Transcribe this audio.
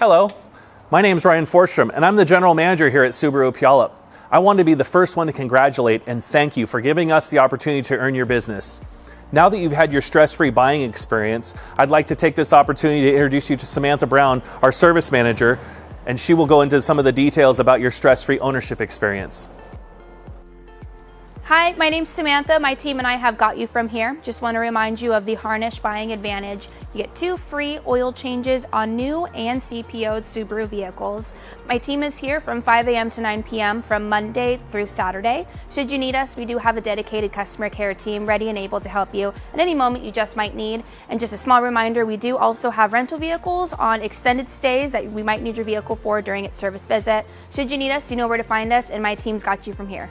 Hello, my name is Ryan Forstrom, and I'm the General Manager here at Subaru of Puyallup. I want to be the first one to congratulate and thank you for giving us the opportunity to earn your business. Now that you've had your stress-free buying experience, I'd like to take this opportunity to introduce you to Samantha Brown, our Service Manager, and she will go into some of the details about your stress-free ownership experience. Hi, my name's Samantha. My team and I have got you from here. Just want to remind you of the Harnish buying advantage. You get 2 free oil changes on new and CPO'd Subaru vehicles. My team is here from 5 a.m. to 9 p.m. from Monday through Saturday. Should you need us, we do have a dedicated customer care team ready and able to help you at any moment you just might need. And just a small reminder, we do also have rental vehicles on extended stays that we might need your vehicle for during its service visit. Should you need us, you know where to find us, and my team's got you from here.